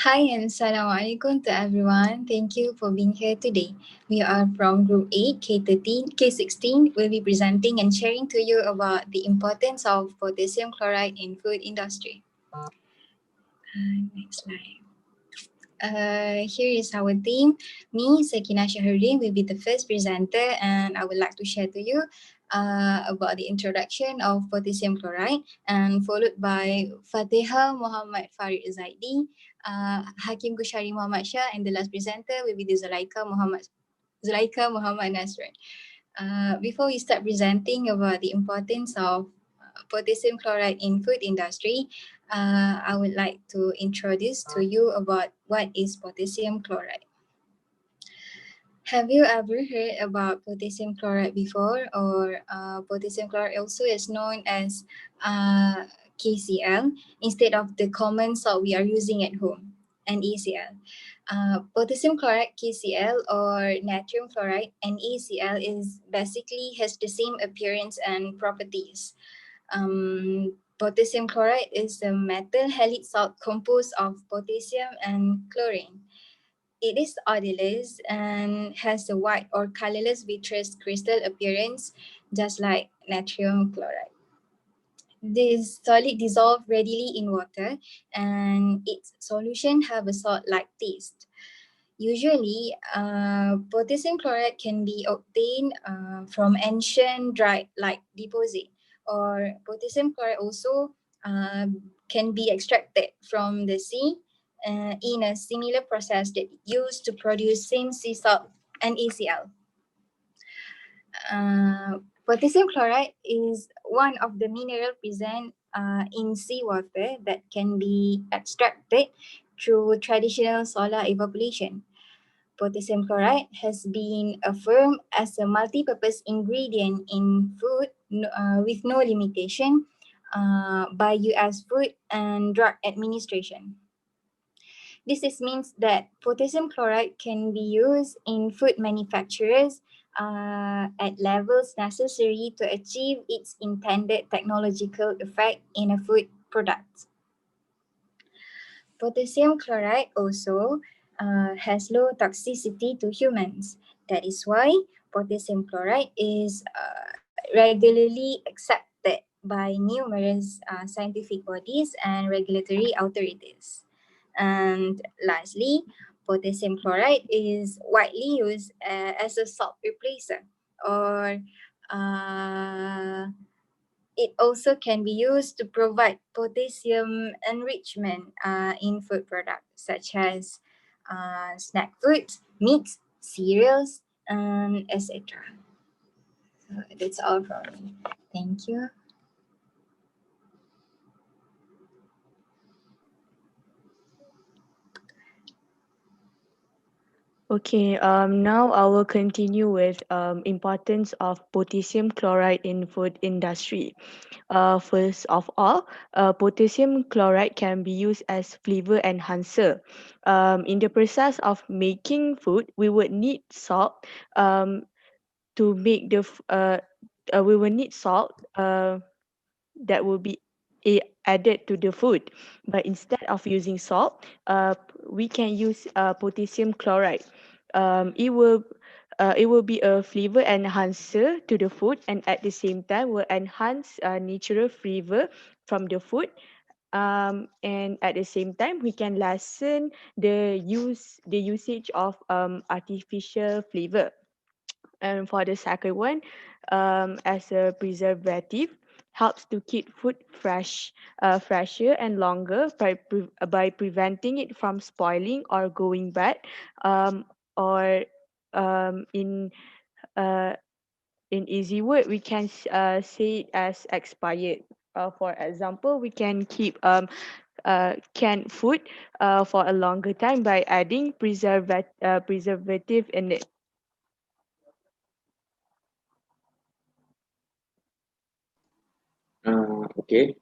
Hi and Assalamualaikum to everyone. Thank you for being here today. We are from Group 8, K13, K16. We'll be presenting and sharing to you about the importance of potassium chloride in food industry. Next slide. Here is our team. Me, Sakina Shahruddin, will be the first presenter, and I would like to share to you about the introduction of potassium chloride, and followed by Fatiha Muhammad Farid Zaidi, Hakim Gushari Muhammad Shah, and the last presenter will be the Zulaika Muhammad Nasrin. Before we start presenting about the importance of potassium chloride in food industry, I would like to introduce to you about what is potassium chloride. Have you ever heard about potassium chloride before, or potassium chloride also is known as KCl instead of the common salt we are using at home, NaCl. Potassium chloride KCl or natrium chloride NaCl is basically has the same appearance and properties. Potassium chloride is a metal halide salt composed of potassium and chlorine. It is odorless and has a white or colorless vitreous crystal appearance, just like natrium chloride. This solid dissolves readily in water, and its solution have a salt-like taste. Usually, potassium chloride can be obtained from ancient dried-like deposit, or potassium chloride also can be extracted from the sea in a similar process that used to produce same sea salt NaCl. Potassium chloride is one of the mineral present in seawater that can be extracted through traditional solar evaporation. Potassium chloride has been affirmed as a multi-purpose ingredient in food with no limitation by U.S. Food and Drug Administration. Means that potassium chloride can be used in food manufacturers at levels necessary to achieve its intended technological effect in a food product. Potassium chloride also has low toxicity to humans. That is why potassium chloride is regularly accepted by numerous scientific bodies and regulatory authorities. And lastly, potassium chloride is widely used as a salt replacer, or it also can be used to provide potassium enrichment in food products such as snack foods, meats, cereals, etc. So that's all from me. Thank you. Okay, now I will continue with importance of potassium chloride in food industry. First of all, potassium chloride can be used as flavor enhancer. In the process of making food, we would need salt to make we will need salt that will be added to the food. But instead of using salt, we can use potassium chloride. It will be a flavor enhancer to the food, and at the same time will enhance natural flavor from the food. And at the same time, we can lessen the usage of artificial flavor. And for the second one, as a preservative, helps to keep food fresher and longer by preventing it from spoiling or going bad, or in easy word, we can say it as expired. For example, we can keep canned food for a longer time by adding preservative in it. Okay.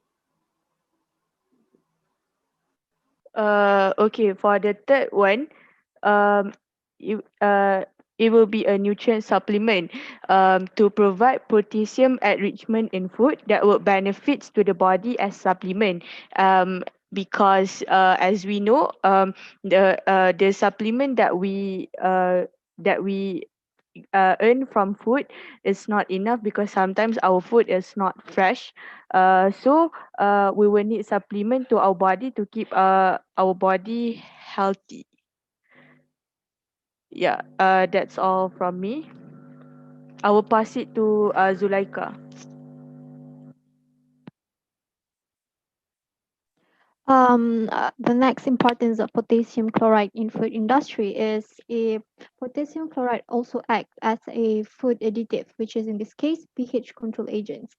Okay, for the third one, um, it, uh, it will be a nutrient supplement to provide potassium enrichment in food that will benefits to the body as supplement. because as we know, the supplement that we earn from food is not enough, because sometimes our food is not fresh. We will need supplement to our body to keep our body healthy. Yeah, that's all from me. I will pass it to Zulaika. The next importance of potassium chloride in food industry is a potassium chloride also acts as a food additive, which is in this case pH control agents.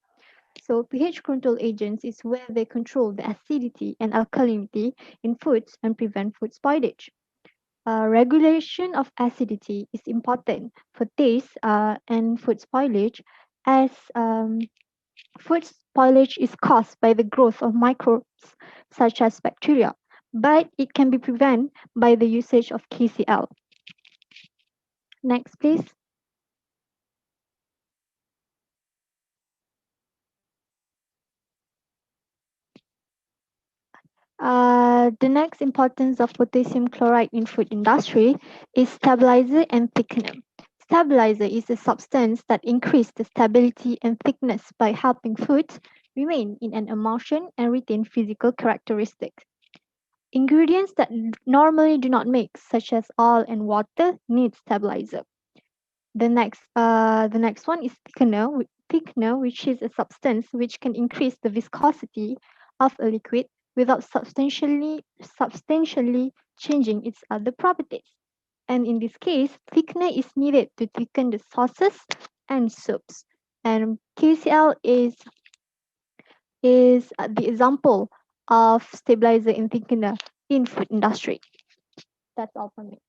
So pH control agents is where they control the acidity and alkalinity in foods and prevent food spoilage. Regulation of acidity is important for taste and food spoilage, as food spoilage is caused by the growth of microbes such as bacteria, but it can be prevented by the usage of KCl. Next, please. The next importance of potassium chloride in food industry is stabilizer and thickener. Stabilizer is a substance that increases the stability and thickness by helping foods remain in an emulsion and retain physical characteristics. Ingredients that normally do not mix, such as oil and water, need stabilizer. The next one is thickener. Thickener, which is a substance which can increase the viscosity of a liquid without substantially changing its other properties. And in this case, thickener is needed to thicken the sauces and soups. And KCl is the example of stabilizer and thickener in food industry. That's all from me.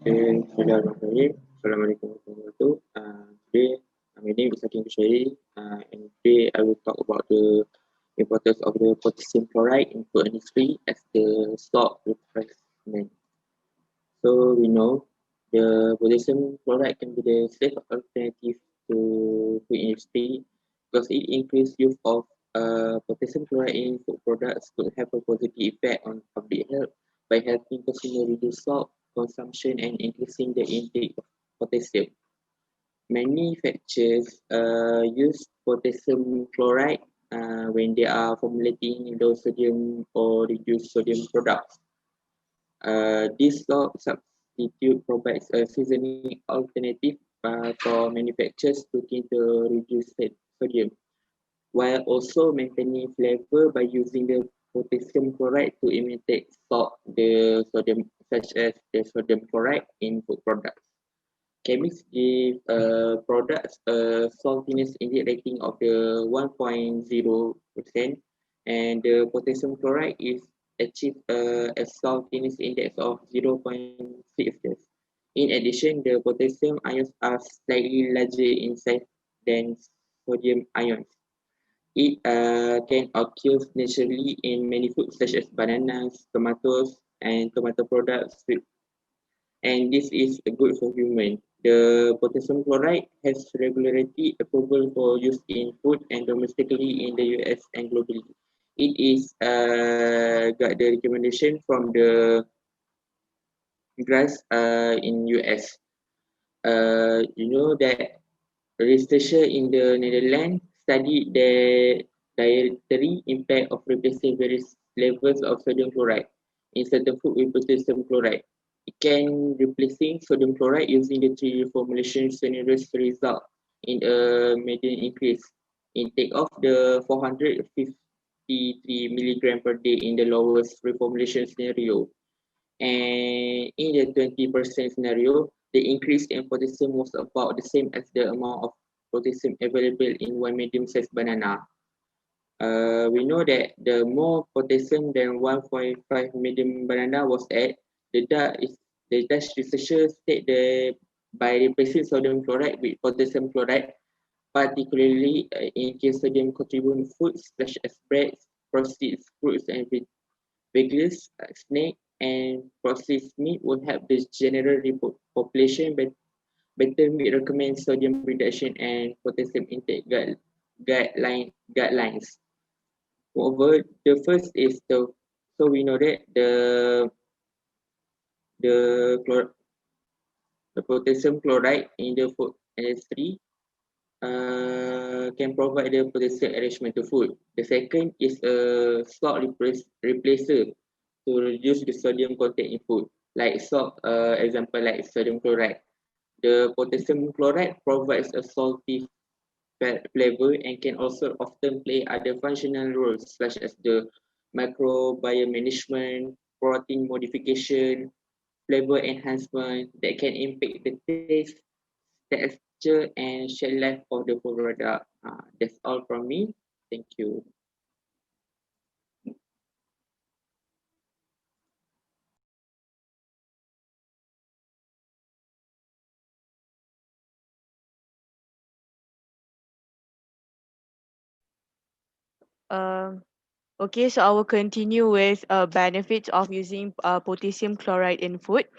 Bismillahirrahmanirrahim. Assalamualaikum warahmatullahi wabarakatuh. Today, my name is Hakim Shairi, and today I will talk about the importance of the potassium chloride in food industry as the salt replacement. So we know the potassium chloride can be the safe alternative to food industry because it increased use of potassium chloride in food products could have a positive effect on public health by helping consumers reduce salt consumption and increasing the intake of potassium. Manufacturers use potassium chloride when they are formulating low sodium or reduced sodium products. This salt substitute provides a seasoning alternative for manufacturers looking to reduce sodium, while also maintaining flavor by using the potassium chloride to imitate salt, the sodium, such as the sodium chloride in food products. Chemists give products a saltiness index rating of the 1.0%, and the potassium chloride is achieved a saltiness index of 0.6. In addition, the potassium ions are slightly larger in size than sodium ions. It can occur naturally in many foods such as bananas, tomatoes, and tomato products, and this is good for human. The potassium chloride has regularity approval for use in food and domestically in the US and globally. It is got the recommendation from the grass in US. You know that researcher in the Netherlands studied the dietary impact of replacing various levels of sodium chloride in certain food with potassium chloride. It can replacing sodium chloride using the three reformulation scenarios result in a median increase intake of the 453 milligram per day in the lowest reformulation scenario. And in the 20% scenario, the increase in potassium was about the same as the amount of potassium available in one medium-sized banana. We know that the more potassium than 1.5 medium banana was added, the Dutch researchers state that by replacing sodium chloride with potassium chloride, particularly in case sodium contributing foods such as breads, processed fruits and veggies, snake, and processed meat will help the general population better meet recommend sodium reduction and potassium intake guidelines. Moreover, the first is so we know that the chlor, the potassium chloride in the food industry can provide the potassium enrichment to food. The second is a salt replacer to reduce the sodium content in food, like salt, example like sodium chloride. The potassium chloride provides a salty flavor and can also often play other functional roles such as the microbiome management, protein modification, flavor enhancement that can impact the taste, texture, and shelf life of the product. That's all from me. Thank you. Um, Okay, so I will continue with benefits of using potassium chloride in food.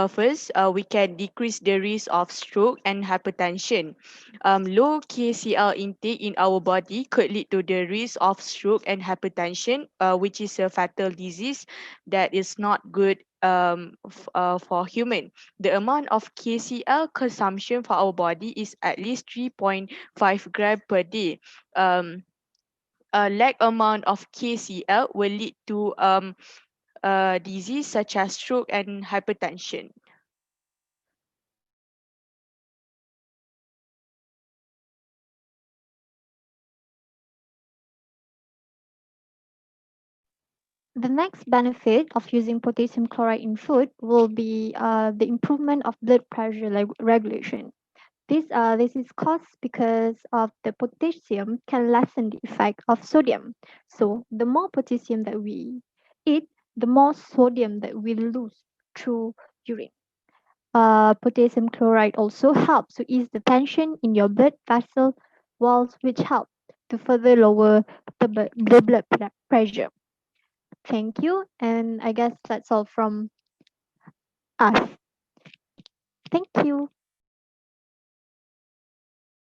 First, we can decrease the risk of stroke and hypertension. Low KCl intake in our body could lead to the risk of stroke and hypertension, which is a fatal disease that is not good for human. The amount of KCl consumption for our body is at least 3.5 gram per day. A lack amount of KCl will lead to disease such as stroke and hypertension. The next benefit of using potassium chloride in food will be the improvement of blood pressure regulation. This is caused because of the potassium can lessen the effect of sodium. So the more potassium that we eat, the more sodium that we lose through urine. Potassium chloride also helps to ease the tension in your blood vessel walls, which help to further lower the blood pressure. Thank you, and I guess that's all from us. Thank you.